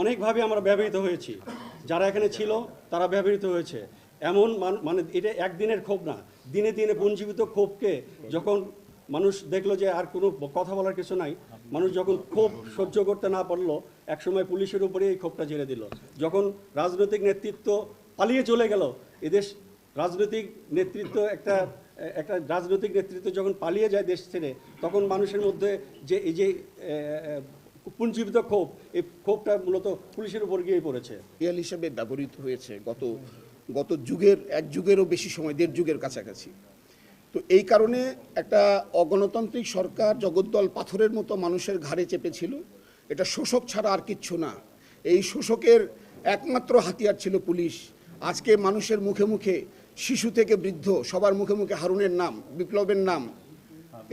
অনেকভাবে আমরা ব্যবহৃত হয়েছি, যারা এখানে ছিল তারা ব্যবহৃত হয়েছে। এমন মানে এটা একদিনের ক্ষোভ না, দিনে দিনে পুঞ্জীবিত ক্ষোভকে যখন মানুষ দেখলো যে আর কোনো কথা বলার কিছু নাই, মানুষ যখন ক্ষোভ সহ্য করতে না পারলো, একসময় পুলিশের উপরে এই ক্ষোভটা ঝেড়ে দিল। যখন রাজনৈতিক নেতৃত্ব পালিয়ে চলে গেল, এদেশ রাজনৈতিক নেতৃত্ব একটা রাজনৈতিক নেতৃত্ব যখন পালিয়ে যায় দেশ ছেড়ে, তখন মানুষের মধ্যে যে এই যে পুঞ্জীবিত ক্ষোভ, এই ক্ষোভটা মূলত পুলিশের উপর গিয়ে পড়েছে। রিয়াল হিসেবে ব্যবহৃত হয়েছে গত যুগের এক যুগেরও বেশি সময়, 1.5 যুগের কাছাকাছি। তো এই কারণে একটা অগণতান্ত্রিক সরকার জগদ্দল পাথরের মতো মানুষের ঘাড়ে চেপেছিল। এটা শোষক ছাড়া আর কিচ্ছু না। এই শোষকের একমাত্র হাতিয়ার ছিল পুলিশ। আজকে মানুষের মুখে মুখে, শিশু থেকে বৃদ্ধ সবার মুখে মুখে হারুনের নাম, বিপ্লবের নাম,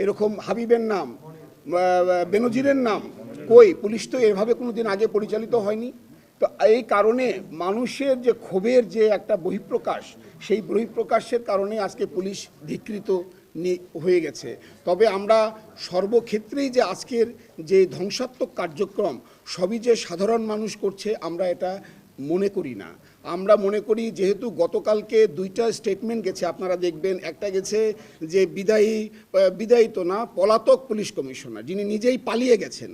এরকম হাবিবের নাম, বেনজিরের নাম। কই, পুলিশ তো এভাবে কোনোদিন আগে পরিচালিত হয়নি। তো এই কারণে মানুষের যে ক্ষোভের যে একটা বহিঃপ্রকাশ, সেই বহিঃপ্রকাশের কারণে আজকে পুলিশ ধিকৃত হয়ে গেছে। তবে আমরা সর্বক্ষেত্রেই যে আজকের যে ধ্বংসাত্মক কার্যক্রম সবই যে সাধারণ মানুষ করছে, আমরা এটা মনে করি না। আমরা মনে করি যেহেতু গতকালকে 2টা স্টেটমেন্ট গেছে, আপনারা দেখবেন, একটা গেছে যে বিদায়ী তো না, পলাতক পুলিশ কমিশনার, যিনি নিজেই পালিয়ে গেছেন,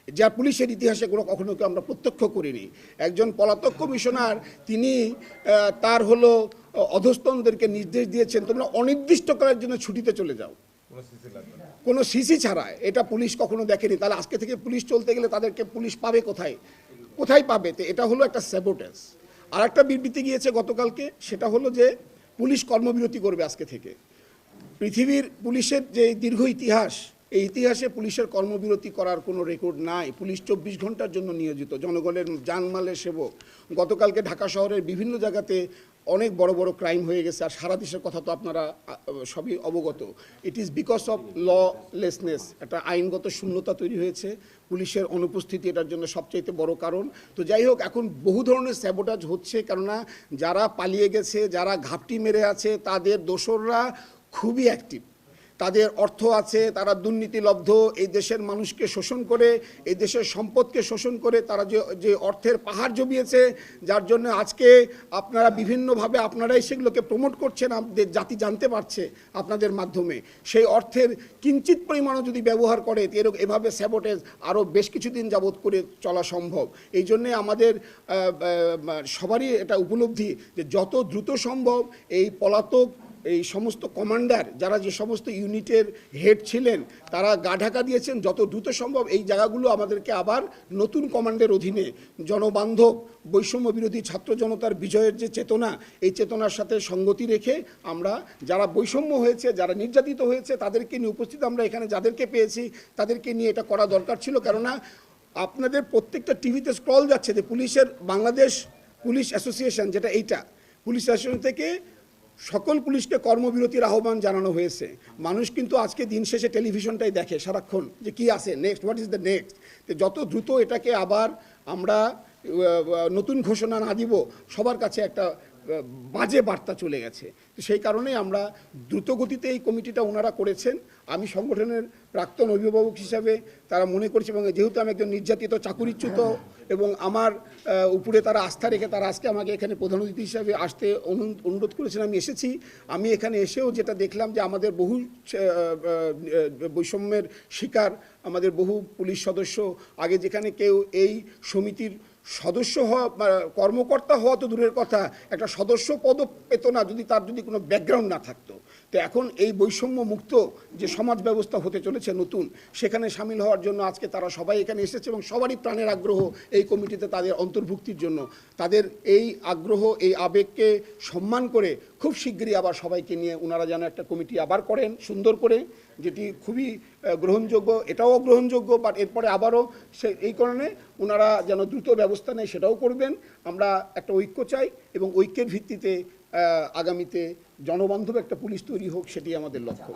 যা পুলিশের ইতিহাসে কখনো আমরা প্রত্যক্ষ করিনি। একজন পলাতক কমিশনার, তিনি তার হলো অধস্তনদেরকে নির্দেশ দিয়েছেন, তোমরা অনির্দিষ্টকালের জন্য ছুটিতে চলে যাও, কোনো সিসি ছাড়া। এটা পুলিশ কখনো দেখেনি। তাহলে আজকে থেকে পুলিশ চলতে গেলে তাদেরকে পুলিশ পাবে কোথায় পাবে? তো এটা হলো একটা স্যাবোটেজ। আর একটা বিবৃতি গিয়েছে গতকালকে, সেটা হলো যে পুলিশ কর্মবিরতি করবে আজকে থেকে। পৃথিবীর পুলিশের যে দীর্ঘ ইতিহাস, এই ইতিহাসে পুলিশের কর্মবিরতি করার কোনো রেকর্ড নাই। পুলিশ 24 ঘন্টার জন্য নিয়োজিত, জনগণের জানমালের সেবক। গতকালকে ঢাকা শহরের বিভিন্ন জায়গাতে অনেক বড় বড় ক্রাইম হয়ে গেছে, আর সারা দেশের কথা তো আপনারা সবই অবগত। It is because of lawlessness, একটা আইনগত শূন্যতা তৈরি হয়েছে। পুলিশের অনুপস্থিতি এটার জন্য সবচাইতে বড় কারণ। তো যাই হোক, এখন বহু ধরনের স্যাবোটাজ হচ্ছে, কেননা যারা পালিয়ে গেছে, যারা ঘাপটি মেরে আছে, তাদের দোসররা খুবই অ্যাক্টিভ। তাদের অর্থ আছে, তারা দুর্নীতিলব্ধ, এই দেশের মানুষকে শোষণ করে, এই দেশের সম্পদকে শোষণ করে তারা যে অর্থের পাহাড় জমিয়েছে, যার জন্য আজকে আপনারা বিভিন্নভাবে আপনারাই সেগুলোকে প্রমোট করছেন, আমাদের জাতি জানতে পারছে আপনাদের মাধ্যমে। সেই অর্থের কিঞ্চিত পরিমাণও যদি ব্যবহার করে, এভাবে স্যাবোটেজ আরও বেশ কিছুদিন যাবৎ করে চলা সম্ভব। এই জন্যে আমাদের সবারই এটা উপলব্ধি যে যত দ্রুত সম্ভব এই পলাতক এই সমস্ত কমান্ডার, যারা যে সমস্ত ইউনিটের হেড ছিলেন, তারা গা ঢাকা দিয়েছেন, যত দ্রুত সম্ভব এই জায়গাগুলো আমাদেরকে আবার নতুন কমান্ডের অধীনে জনবান্ধব বৈষম্য বিরোধী ছাত্র জনতার বিজয়ের যে চেতনা, এই চেতনার সাথে সঙ্গতি রেখে আমরা যারা বৈষম্য হয়েছে, যারা নির্যাতিত হয়েছে, তাদেরকে নিয়ে উপস্থিত আমরা এখানে যাদেরকে পেয়েছি তাদেরকে নিয়ে এটা করা দরকার ছিল। কেননা আপনাদের প্রত্যেকটা টিভিতে স্ক্রল যাচ্ছে যে পুলিশের বাংলাদেশ পুলিশ অ্যাসোসিয়েশন, যেটা এইটা পুলিশ অ্যাসোসিয়েশন থেকে সকল পুলিশকে কর্মবিরতির আহ্বান জানানো হয়েছে। মানুষ কিন্তু আজকে দিন শেষে টেলিভিশনটাই দেখে সারাক্ষণ, যে কি আছে next, what is the next. তো যত দ্রুত এটাকে আবার আমরা নতুন ঘোষণা না দিব, সবার কাছে একটা বাজে বার্তা চলে গেছে। তো সেই কারণেই আমরা দ্রুত গতিতে এই কমিটিটা ওনারা করেছেন। আমি সংগঠনের প্রাক্তন অভিভাবক হিসাবে তারা মনে করছে, এবং যেহেতু আমি একজন নির্যাতিত চাকুরিচ্যুত, এবং আমার উপরে তারা আস্থা রেখে তারা আজকে আমাকে এখানে প্রধান অতিথি হিসাবে আসতে অনুরোধ করেছেন, আমি এসেছি। আমি এখানে এসেও যেটা দেখলাম যে আমাদের বহু বৈষম্যের শিকার আমাদের বহু পুলিশ সদস্য, আগে যেখানে কেউ এই সমিতির সদস্য হওয়া, কর্মকর্তা হওয়া তো দূরের কথা, একটা সদস্য পদও পেত না যদি তার কোনো ব্যাকগ্রাউন্ড না থাকতো। তো এখন এই বৈষম্য মুক্ত যে সমাজ ব্যবস্থা হতে চলেছে নতুন, সেখানে সামিল হওয়ার জন্য আজকে তারা সবাই এখানে এসেছে, এবং সবারই প্রাণের আগ্রহ এই কমিটিতে তাদের অন্তর্ভুক্তির জন্য। তাদের এই আগ্রহ, এই আবেগকে সম্মান করে খুব শীঘ্রই আবার সবাইকে নিয়ে ওনারা যেন একটা কমিটি আবার করেন সুন্দর করে, যেটি খুবই গ্রহণযোগ্য, এটাও গ্রহণযোগ্য, বাট এরপরে আবারও এই কারণে ওনারা যেন দ্রুত ব্যবস্থা নেয় সেটাও করবেন। আমরা একটা ঐক্য চাই, এবং ঐক্যের ভিত্তিতে আগামীতে জনবান্ধব একটা পুলিশ তৈরি হোক, সেটি আমাদের লক্ষ্য।